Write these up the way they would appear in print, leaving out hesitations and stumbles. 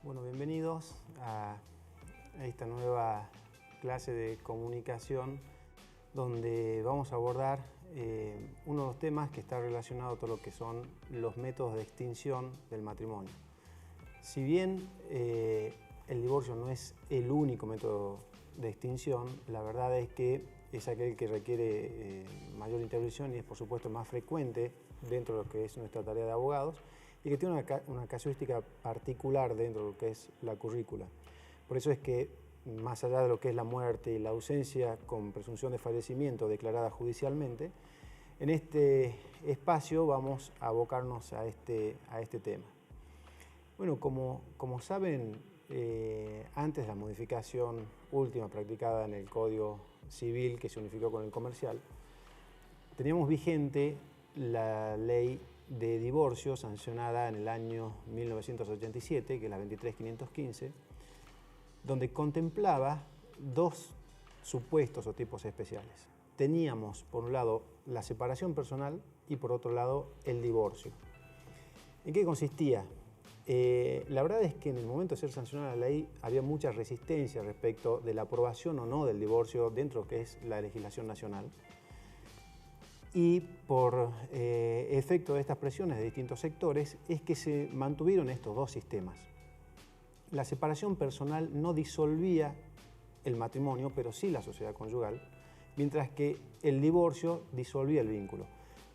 Bueno, bienvenidos a esta nueva clase de comunicación donde vamos a abordar uno de los temas que está relacionado a todo lo que son los métodos de extinción del matrimonio. Si bien el divorcio no es el único método de extinción, la verdad es que es aquel que requiere mayor intervención y es por supuesto más frecuente dentro de lo que es nuestra tarea de abogados y que tiene una casuística particular dentro de lo que es la currícula. Por eso es que, más allá de lo que es la muerte y la ausencia con presunción de fallecimiento declarada judicialmente, en este espacio vamos a abocarnos a este tema. Bueno, como saben, antes de la modificación última practicada en el Código Civil que se unificó con el comercial, teníamos vigente la ley de divorcio sancionada en el año 1987, que es la 23515, donde contemplaba dos supuestos o tipos especiales. Teníamos, por un lado, la separación personal y, por otro lado, el divorcio. ¿En qué consistía? La verdad es que en el momento de ser sancionada la ley había mucha resistencia respecto de la aprobación o no del divorcio dentro de lo que es la legislación nacional. Y por efecto de estas presiones de distintos sectores es que se mantuvieron estos dos sistemas. La separación personal no disolvía el matrimonio, pero sí la sociedad conyugal, mientras que el divorcio disolvía el vínculo.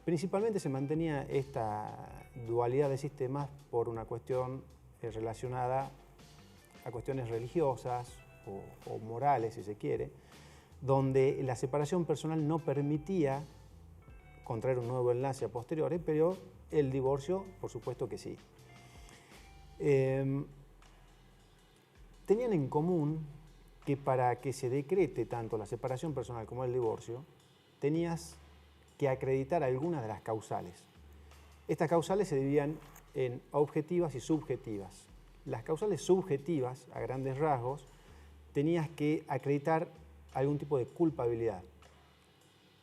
Principalmente se mantenía esta dualidad de sistemas por una cuestión relacionada a cuestiones religiosas o morales, si se quiere, donde la separación personal no permitía contraer un nuevo enlace a posteriori, pero el divorcio, por supuesto que sí. Tenían en común que para que se decrete tanto la separación personal como el divorcio, tenías que acreditar algunas de las causales. Estas causales se dividían en objetivas y subjetivas. Las causales subjetivas, a grandes rasgos, tenías que acreditar algún tipo de culpabilidad.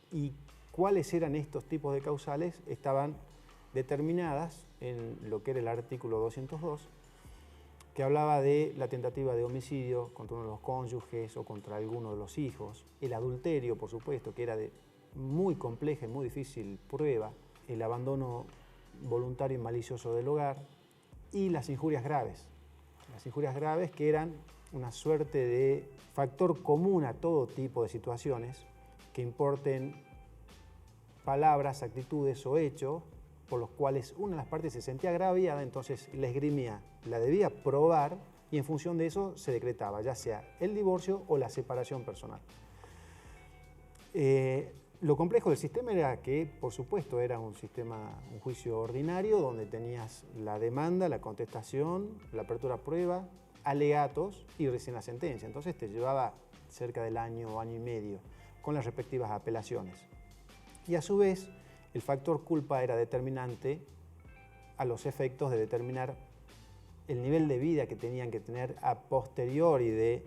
Y cuáles eran estos tipos de causales estaban determinadas en lo que era el artículo 202, que hablaba de la tentativa de homicidio contra uno de los cónyuges o contra alguno de los hijos, el adulterio, por supuesto, que era de muy compleja y muy difícil prueba, el abandono voluntario y malicioso del hogar y las injurias graves. Las injurias graves que eran una suerte de factor común a todo tipo de situaciones que importen palabras, actitudes o hechos por los cuales una de las partes se sentía agraviada, entonces la esgrimía la debía probar y en función de eso se decretaba, ya sea el divorcio o la separación personal. Lo complejo del sistema era que, por supuesto, era un juicio ordinario donde tenías la demanda, la contestación, la apertura a prueba, alegatos y recién la sentencia. Entonces te llevaba cerca del año o año y medio con las respectivas apelaciones. Y a su vez, el factor culpa era determinante a los efectos de determinar el nivel de vida que tenían que tener a posteriori de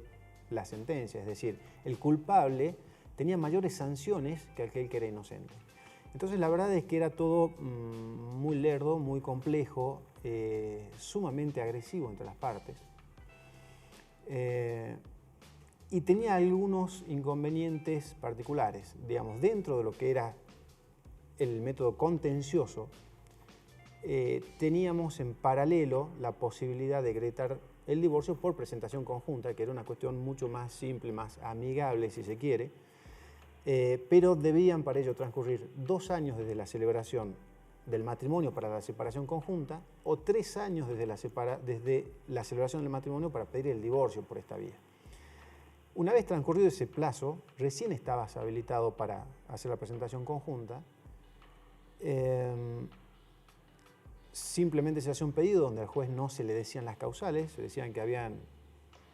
la sentencia. Es decir, el culpable tenía mayores sanciones que aquel que era inocente. Entonces la verdad es que era todo muy lerdo, muy complejo, sumamente agresivo entre las partes. Y tenía algunos inconvenientes particulares. Digamos, dentro de lo que era el método contencioso, teníamos en paralelo la posibilidad de decretar el divorcio por presentación conjunta, que era una cuestión mucho más simple, más amigable si se quiere, pero debían para ello transcurrir 2 años desde la celebración del matrimonio para la separación conjunta o 3 años desde la celebración del matrimonio para pedir el divorcio por esta vía. Una vez transcurrido ese plazo, recién estabas habilitado para hacer la presentación conjunta. Simplemente se hacía un pedido donde al juez no se le decían las causales, se decían que habían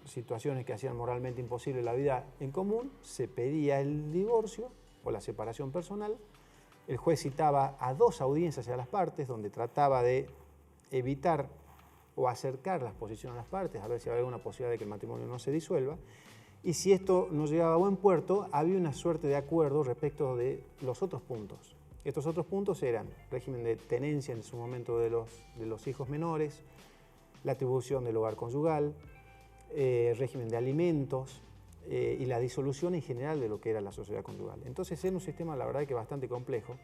situaciones que hacían moralmente imposible la vida en común, se pedía el divorcio o la separación personal, el juez citaba a 2 audiencias a las partes donde trataba de evitar o acercar las posiciones a las partes, a ver si había alguna posibilidad de que el matrimonio no se disuelva, y si esto no llegaba a buen puerto, había una suerte de acuerdo respecto de los otros puntos. Estos otros puntos eran régimen de tenencia en su momento de los hijos menores, la atribución del hogar conyugal, régimen de alimentos y la disolución en general de lo que era la sociedad conyugal. Entonces es un sistema, la verdad, que bastante complejo,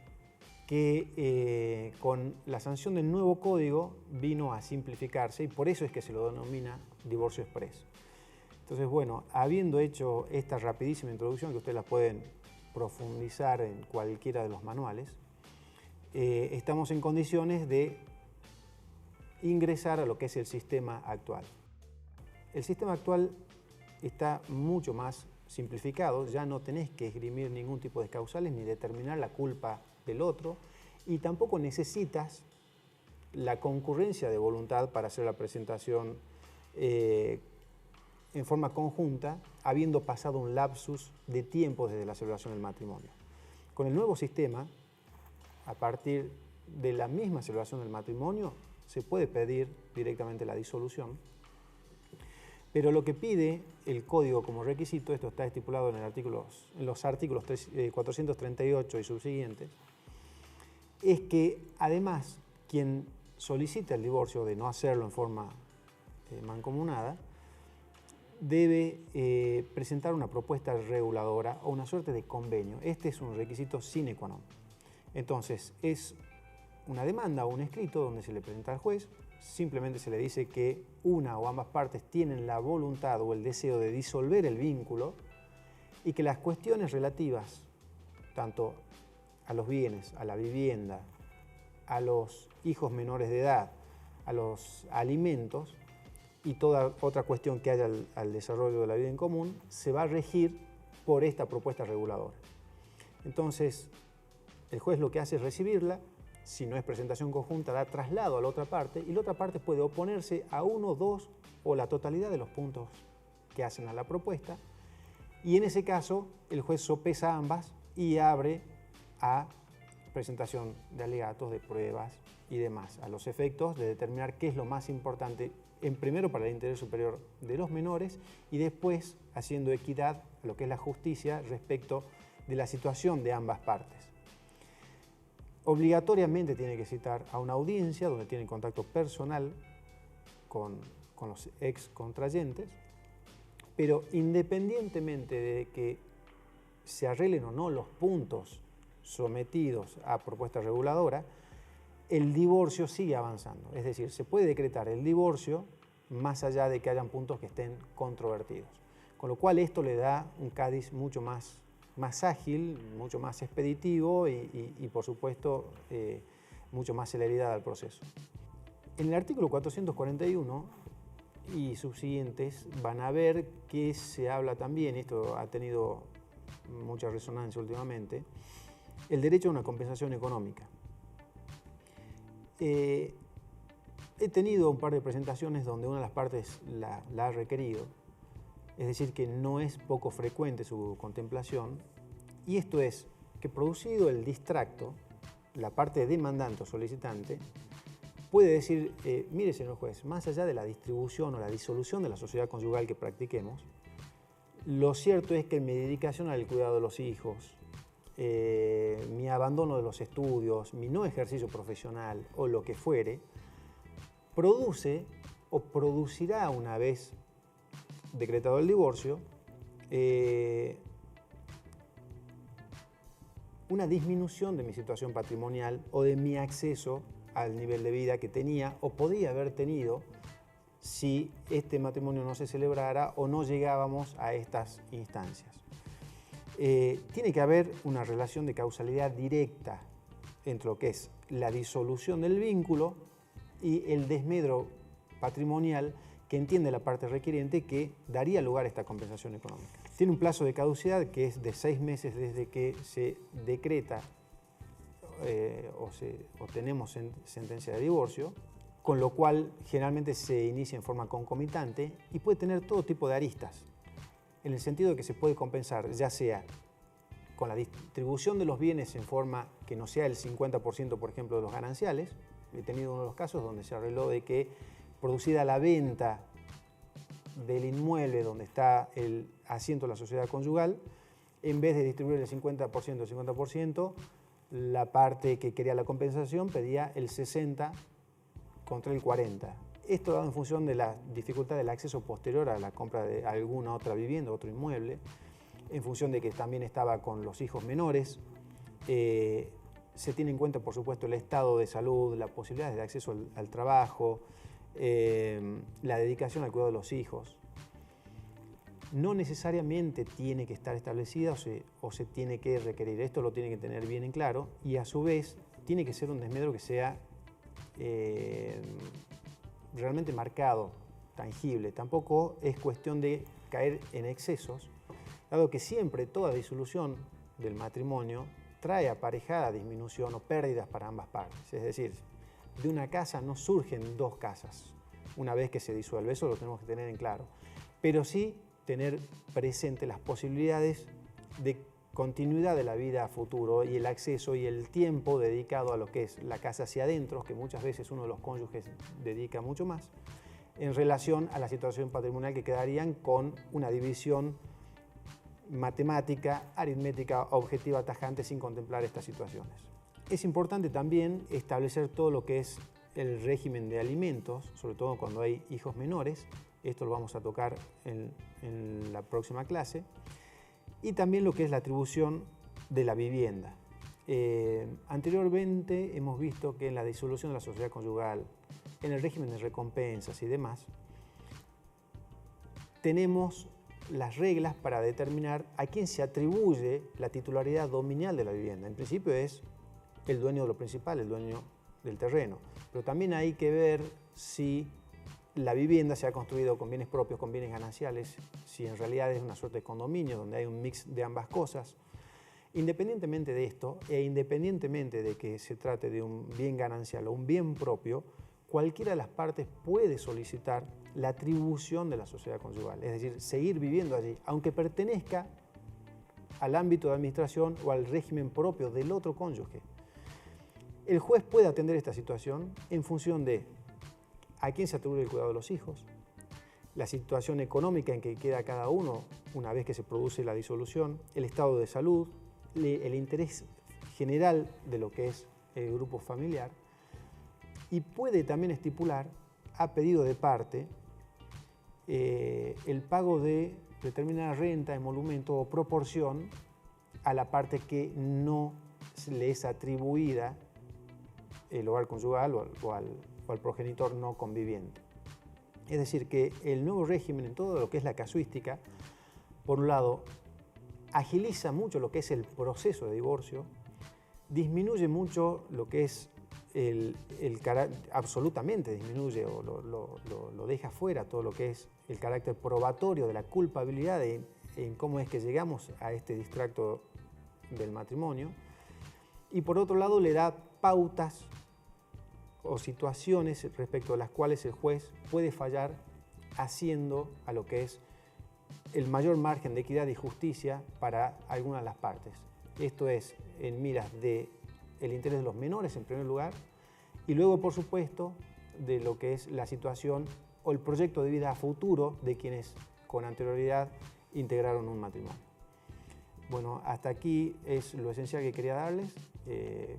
que con la sanción del nuevo código vino a simplificarse y por eso es que se lo denomina divorcio exprés. Entonces, bueno, habiendo hecho esta rapidísima introducción, que ustedes la pueden profundizar en cualquiera de los manuales, estamos en condiciones de ingresar a lo que es el sistema actual. El sistema actual está mucho más simplificado, ya no tenés que esgrimir ningún tipo de causales ni determinar la culpa del otro, y tampoco necesitas la concurrencia de voluntad para hacer la presentación en forma conjunta, habiendo pasado un lapsus de tiempo desde la celebración del matrimonio. Con el nuevo sistema, a partir de la misma celebración del matrimonio, se puede pedir directamente la disolución, pero lo que pide el código como requisito, esto está estipulado en los artículos 438 y subsiguientes, es que además quien solicita el divorcio, de no hacerlo en forma mancomunada, debe presentar una propuesta reguladora o una suerte de convenio. Este es un requisito sine qua non. Entonces, es una demanda o un escrito donde se le presenta al juez, simplemente se le dice que una o ambas partes tienen la voluntad o el deseo de disolver el vínculo y que las cuestiones relativas tanto a los bienes, a la vivienda, a los hijos menores de edad, a los alimentos y toda otra cuestión que haya al desarrollo de la vida en común, se va a regir por esta propuesta reguladora. Entonces, el juez lo que hace es recibirla, si no es presentación conjunta, da traslado a la otra parte y la otra parte puede oponerse a uno, dos o la totalidad de los puntos que hacen a la propuesta, y en ese caso el juez sopesa ambas y abre a presentación de alegatos, de pruebas y demás, a los efectos de determinar qué es lo más importante, en primero para el interés superior de los menores y después haciendo equidad a lo que es la justicia respecto de la situación de ambas partes. Obligatoriamente tiene que citar a una audiencia donde tiene contacto personal con los ex contrayentes, pero independientemente de que se arreglen o no los puntos sometidos a propuesta reguladora, el divorcio sigue avanzando. Es decir, se puede decretar el divorcio más allá de que hayan puntos que estén controvertidos. Con lo cual esto le da un cádiz mucho más ágil, mucho más expeditivo y por supuesto, mucho más celeridad al proceso. En el artículo 441 y subsiguientes van a ver que se habla también, esto ha tenido mucha resonancia últimamente, el derecho a una compensación económica. He tenido un par de presentaciones donde una de las partes la ha requerido, es decir, que no es poco frecuente su contemplación, y esto es que producido el distracto, la parte demandante o solicitante puede decir, mire señor juez, más allá de la distribución o la disolución de la sociedad conyugal que practiquemos, lo cierto es que mi dedicación al cuidado de los hijos, mi abandono de los estudios, mi no ejercicio profesional o lo que fuere, produce o producirá una vez decretado el divorcio, una disminución de mi situación patrimonial o de mi acceso al nivel de vida que tenía o podría haber tenido si este matrimonio no se celebrara o no llegábamos a estas instancias. Tiene que haber una relación de causalidad directa entre lo que es la disolución del vínculo y el desmedro patrimonial que entiende la parte requiriente que daría lugar a esta compensación económica. Tiene un plazo de caducidad que es de 6 meses desde que se decreta o tenemos sentencia de divorcio, con lo cual generalmente se inicia en forma concomitante y puede tener todo tipo de aristas, en el sentido de que se puede compensar ya sea con la distribución de los bienes en forma que no sea el 50%, por ejemplo, de los gananciales. He tenido uno de los casos donde se arregló de que, producida la venta del inmueble donde está el asiento de la sociedad conyugal, en vez de distribuir el 50%, el 50%, la parte que quería la compensación pedía el 60% contra el 40%. Esto dado en función de la dificultad del acceso posterior a la compra de alguna otra vivienda, otro inmueble, en función de que también estaba con los hijos menores. Se tiene en cuenta, por supuesto, el estado de salud, las posibilidades de acceso al trabajo, la dedicación al cuidado de los hijos. No necesariamente tiene que estar establecida o se tiene que requerir. Esto lo tiene que tener bien en claro y a su vez tiene que ser un desmedro que sea realmente marcado, tangible. Tampoco es cuestión de caer en excesos, dado que siempre toda disolución del matrimonio trae aparejada disminución o pérdidas para ambas partes. Es decir, de una casa no surgen dos casas una vez que se disuelve, eso lo tenemos que tener en claro. Pero sí tener presente las posibilidades de continuidad de la vida a futuro y el acceso y el tiempo dedicado a lo que es la casa hacia adentro, que muchas veces uno de los cónyuges dedica mucho más, en relación a la situación patrimonial que quedarían con una división matemática, aritmética, objetiva, tajante, sin contemplar estas situaciones. Es importante también establecer todo lo que es el régimen de alimentos, sobre todo cuando hay hijos menores. Esto lo vamos a tocar en la próxima clase. Y también lo que es la atribución de la vivienda. Anteriormente hemos visto que en la disolución de la sociedad conyugal, en el régimen de recompensas y demás, tenemos las reglas para determinar a quién se atribuye la titularidad dominial de la vivienda. En principio es el dueño de lo principal, el dueño del terreno. Pero también hay que ver si la vivienda se ha construido con bienes propios, con bienes gananciales, si en realidad es una suerte de condominio donde hay un mix de ambas cosas. Independientemente de esto e independientemente de que se trate de un bien ganancial o un bien propio, cualquiera de las partes puede solicitar la atribución de la sociedad conyugal, es decir, seguir viviendo allí, aunque pertenezca al ámbito de administración o al régimen propio del otro cónyuge. El juez puede atender esta situación en función de a quién se atribuye el cuidado de los hijos, la situación económica en que queda cada uno una vez que se produce la disolución, el estado de salud, el interés general de lo que es el grupo familiar, y puede también estipular, a pedido de parte, el pago de determinada renta, emolumento o proporción a la parte que no le es atribuida el hogar conyugal o al progenitor no conviviente. Es decir, que el nuevo régimen en todo lo que es la casuística, por un lado, agiliza mucho lo que es el proceso de divorcio, disminuye mucho lo que es absolutamente disminuye o lo deja fuera todo lo que es el carácter probatorio de la culpabilidad en cómo es que llegamos a este distracto del matrimonio. Y por otro lado le da pautas o situaciones respecto a las cuales el juez puede fallar haciendo a lo que es el mayor margen de equidad y justicia para alguna de las partes. Esto es en miras del interés de los menores en primer lugar y luego, por supuesto, de lo que es la situación o el proyecto de vida a futuro de quienes con anterioridad integraron un matrimonio. Bueno, hasta aquí es lo esencial que quería darles.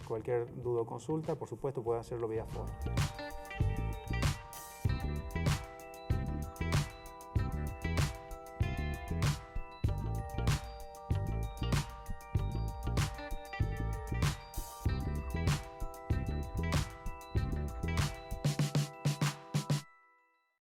Cualquier duda o consulta, por supuesto, pueden hacerlo vía foro.